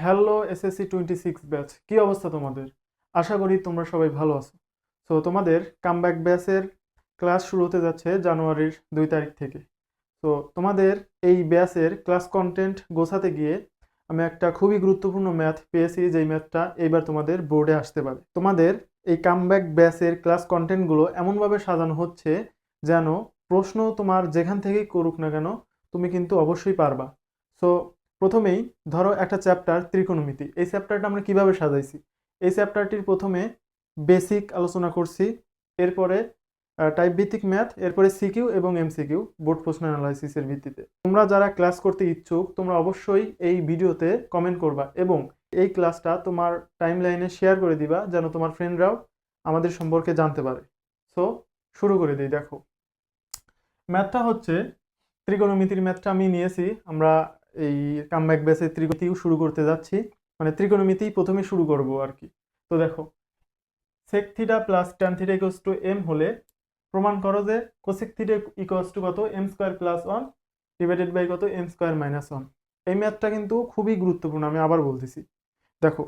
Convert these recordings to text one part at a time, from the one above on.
Hello SSC 26 batch, কি অবস্থা তোমাদের? আশা করি তোমরা সবাই ভালো আছো। তো তোমাদের কামব্যাক ব্যাচের ক্লাস শুরু হতে যাচ্ছে জানুয়ারির 2 তারিখ থেকে। তো তোমাদের এই ব্যাচের ক্লাস কন্টেন্ট গোছাতে গিয়ে আমি একটা খুবই গুরুত্বপূর্ণ ম্যাথ পেয়েছি, যেই ম্যাথটা এইবার তোমাদের বোর্ডে আসতে পারে। তোমাদের এই কামব্যাক ব্যাচের ক্লাস কন্টেন্টগুলো এমনভাবে সাজানো হচ্ছে যেন প্রশ্ন তোমার যেখান থেকেই করুক না কেন তুমি কিন্তু অবশ্যই পারবা। সো প্রথমেই ধরো একটা চ্যাপ্টার ত্রিকোণমিতি, এই চ্যাপ্টারটা আমরা কিভাবে সাজাইছি। এই চ্যাপ্টারটির প্রথমে বেসিক আলোচনা করছি, এরপরে টাইপ ভিত্তিক ম্যাথ, এরপরে সিকিউ এবং এমসিকিউ বোর্ড প্রশ্ন অ্যানালাইসিসের ভিত্তিতে। তোমরা যারা ক্লাস করতে ইচ্ছুক তোমরা অবশ্যই এই ভিডিওতে কমেন্ট করবা এবং এই ক্লাসটা তোমার টাইমলাইনে শেয়ার করে দিবা যেন তোমার ফ্রেন্ডরাও আমাদের সম্পর্কে জানতে পারে। সো শুরু করে দিই। দেখো, ম্যাথটা হচ্ছে ত্রিকোণমিতির ম্যাথটা আমি নিয়েছি। আমরা এই কামব্যাক বেসে ত্রিকোণমিতিও শুরু করতে যাচ্ছি, মানে ত্রিকোণমিতি প্রথমে শুরু করব আর কি। তো দেখো, sec theta plus tan theta equals to M হলে প্রমাণ করো যে কোসেক থিটা ইকুয়ালস টু কত, M square plus one divided by কত, এম স্কোয়ার মাইনাস ওয়ান। এই ম্যাথটা কিন্তু খুবই গুরুত্বপূর্ণ, আমি আবার বলতেছি। দেখো,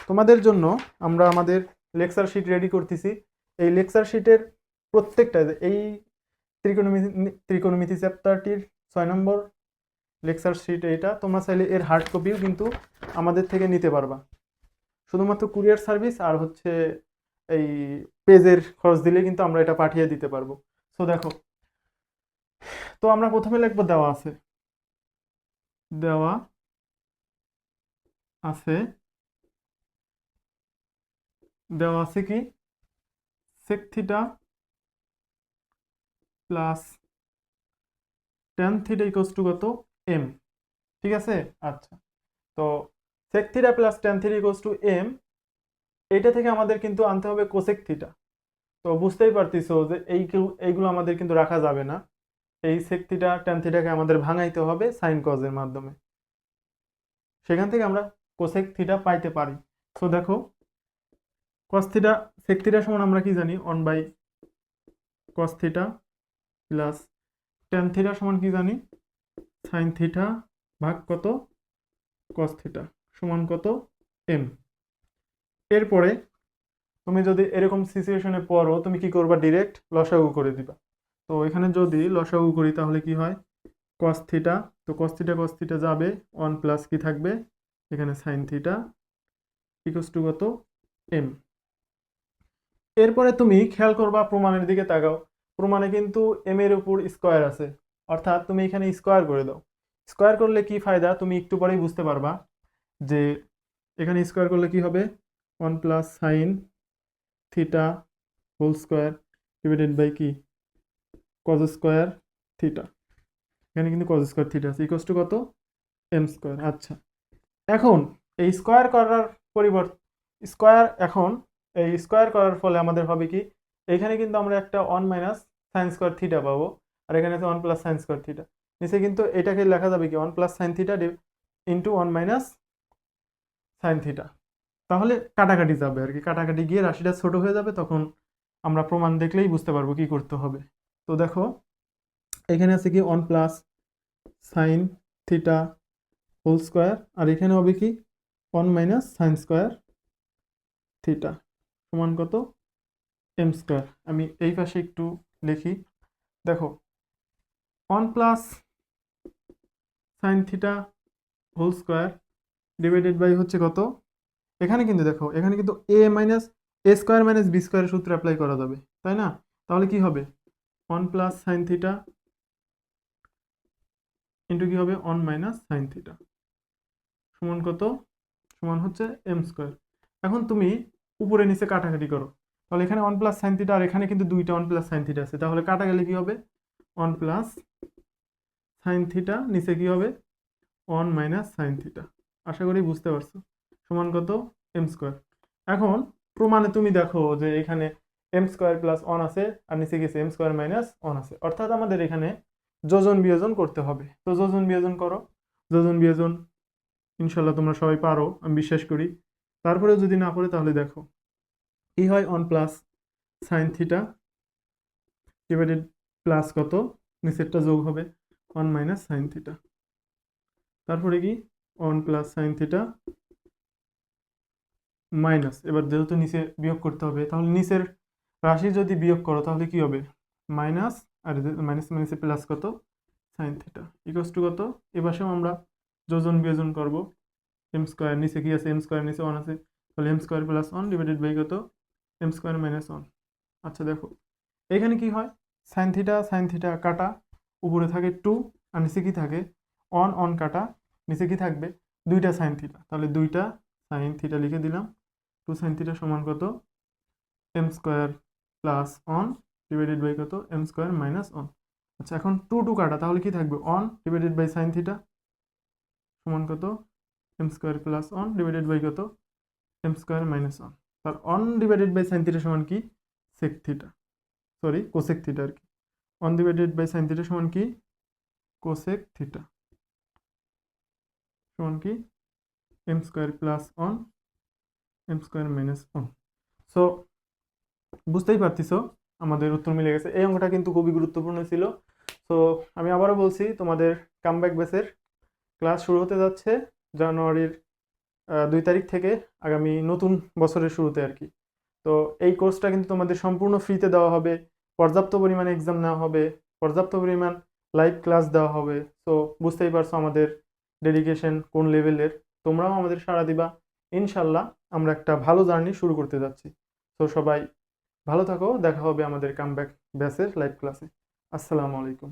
তোমাদের জন্য আমরা আমাদের লেকচার শিট রেডি করতেছি। এই লেকচার শিটের প্রত্যেকটা এই ত্রিকোণমিতি ত্রিকোণমিতি চ্যাপ্টারটির 6 নম্বর লেকচার শিট এইটা, তোমরা চাইলে এর হার্ড কপিও কিন্তু আমাদের থেকে নিতে পারবা। শুধুমাত্র কুরিয়ার সার্ভিস আর হচ্ছে এই পেজের খরচ দিলে কিন্তু আমরা এটা পাঠিয়ে দিতে পারবো। সো দেখো, তো আমরা প্রথমে লিখবো দেওয়া আছে দেওয়া আছে কি, sec theta plus tan theta equals to কত, এম। ঠিক আছে। আচ্ছা, তো sec theta plus tan theta equals to M, এইটা থেকে আমাদের কিন্তু আনতে হবে কোসেক থিটা। তো বুঝতেই পারতেছো যে এইগুলো আমাদের কিন্তু রাখা যাবে না। এই সেক থিটা ট্যান থিটাকে আমাদের ভাঙাইতে হবে সাইন কজের মাধ্যমে, সেখান থেকে আমরা কোসেক থিটা পাইতে পারি। তো দেখো, কস থিটা সেক থিটা সমান আমরা কি জানি, 1/cos theta plus tan theta সমান কি জানি, সাইন থিটা ভাগ কত, কস থিটা সমান কত, এম। এরপরে তুমি যদি এরকম সিচুয়েশনে পড়ো তুমি কি করবা, ডিরেক্ট লসাগু করে দিবা। তো এখানে যদি লসাগু করি তাহলে কি হয়, কস থিটা, তো কস থিটা যাবে, 1 প্লাস কি থাকবে এখানে সাইন থিটা ইকুয়ালস টু কত, এম। এরপরে তুমি খেয়াল করবা প্রমাণের দিকে তাকাও, প্রমাণে কিন্তু এম এর উপর স্কোয়ার আছে, অর্থাৎ তুমি এখানে স্কোয়ার করে দাও। স্কোয়ার করলে কি ফায়দা তুমি একটু পরেই বুঝতে পারবা যে এখানে স্কোয়ার করলে কি হবে, 1 plus sine theta whole square divided by কি, কজ স্কোয়ার থিটা। এখানে কিন্তু কজ স্কোয়ার থিটা আছে ইকুয়ালস টু কত, এম স্কোয়ার। আচ্ছা, এখন এই স্কোয়ার করার পরিবর্তে এখন এই স্কোয়ার করার ফলে আমাদের হবে কি, এখানে কিন্তু আমরা একটা 1 - সাইন স্কোয়ার থিটা পাবো, আর এখানে আছে 1 প্লাস সাইন স্কোয়ার থিটা। নিচে কিন্তু এটাকে লেখা যাবে কি, 1 plus sine theta into 1 - sine theta. তাহলে কাটাকাটি যাবে আর কি, কাটাকাটি গিয়ে রাশিটা ছোট হয়ে যাবে, তখন আমরা প্রমাণ দেখলেই বুঝতে পারবো কি করতে হবে। তো দেখো, এখানে আছে কি 1 plus sine theta whole square, আর এখানে হবে কি 1 - সাইন স্কোয়ার থিটা সমান কত, এম স্কোয়ার। আমি এই পাশে একটু লিখি। দেখো, 1 plus sine theta whole square divided by হচ্ছে কত, এখানে কিন্তু দেখো এখানে কিন্তু a স্কোয়ার মাইনাস বি স্কোয়ারের সূত্র অ্যাপ্লাই করা যাবে, তাই না? তাহলে কি হবে, 1 প্লাস সাইন থিটা ইন্টু কি হবে, 1 - সাইন থিটা সমান কত, সমান হচ্ছে এম স্কোয়ার। এখন তুমি উপরে নিচে কাটাকাটি করো, তাহলে এখানে 1 প্লাস সাইন থিটা আর এখানে কিন্তু দুইটা 1 প্লাস সাইন থিটা আছে, তাহলে কাটা গেলে কি হবে, 1 প্লাস সাইন থিটা নিচে কি হবে, 1 - সাইন থিটা। আশা করি বুঝতে পারছো, সমান কত, এম স্কোয়ার। এখন প্রমাণে তুমি দেখো যে এখানে এম স্কোয়ার প্লাস ওয়ান আছে আর নিচে গেছে এম স্কোয়ার মাইনাস ওয়ান আছে, অর্থাৎ আমাদের এখানে যোজন বিয়োজন করতে হবে। তো যোজন বিয়োজন করো, যোজন বিয়োজন ইনশাল্লাহ তোমরা সবাই পারো আমি বিশ্বাস করি। তারপরেও যদি না পারে তাহলে দেখো কি হয়, 1 plus sine theta divided plus কত, নিচেরটা যোগ হবে 1 - সাইন থিটা, তারপরে কি 1 প্লাস সাইন থিটা মাইনাস, এবার যেহেতু নিচে বিয়োগ করতে হবে তাহলে নিচের রাশি যদি বিয়োগ করো তাহলে কি হবে, মাইনাস, আর মাইনাস মাইনাসে প্লাস কত, সাইন থিটা ইকুয়ালস টু কত, এ পাশেও আমরা যোজন বিয়োজন করব, এম স্কোয়ার নিচে কি আছে, এম স্কোয়ার নিচে ওয়ান আছে, তাহলে M square plus one divided by কত, এম স্কোয়ার মাইনাস ওয়ান। আচ্ছা দেখো এখানে কি হয়, সাইন থিটা কাটা, উপরে থাকে টু, আর নিচে কি থাকে, অন অন কাটা, নিচে কি থাকবে, দুইটা সাইন থিটা, তাহলে দুইটা সাইন থিটা লিখে দিলাম, টু সাইন থিটা সমান কত, M square plus one divided by কত, এম স্কোয়ার মাইনাস অন। আচ্ছা এখন টু টু কাটা, তাহলে কি থাকবে, one divided by sine theta সমান কত, M square plus one divided by কত, এম স্কোয়ার মাইনাস অন। তার one divided by sine theta সমান কি, sec theta, sorry cosec theta আর কি, one divided by sine theta সমান কি, কোসেক থিটা সমান কি, m square plus on M square minus one. So বুঝতেই পারতেছো আমাদের উত্তর মিলে গেছে। এই অঙ্কটা কিন্তু খুবই গুরুত্বপূর্ণ ছিল। তো আমি আবারও বলছি, তোমাদের কামব্যাক ব্যাচের ক্লাস শুরু হতে যাচ্ছে জানুয়ারির 2 তারিখ থেকে, আগামী নতুন বছরের শুরুতে আর কি। তো এই কোর্সটা কিন্তু তোমাদের সম্পূর্ণ ফ্রিতে দেওয়া হবে, পর্যাপ্ত পরিমাণে এক্সাম নেওয়া হবে, পর্যাপ্ত পরিমাণ লাইভ ক্লাস দেওয়া হবে। তো বুঝতেই পারছো আমাদের ডেডিকেশন কোন লেভেলের, তোমরাও আমাদের সাড়া দিবা ইনশাল্লাহ। আমরা একটা ভালো জার্নি শুরু করতে যাচ্ছি। তো সবাই ভালো থাকো, দেখা হবে আমাদের কামব্যাক ব্যাচের লাইভ ক্লাসে। আসসালামু আলাইকুম।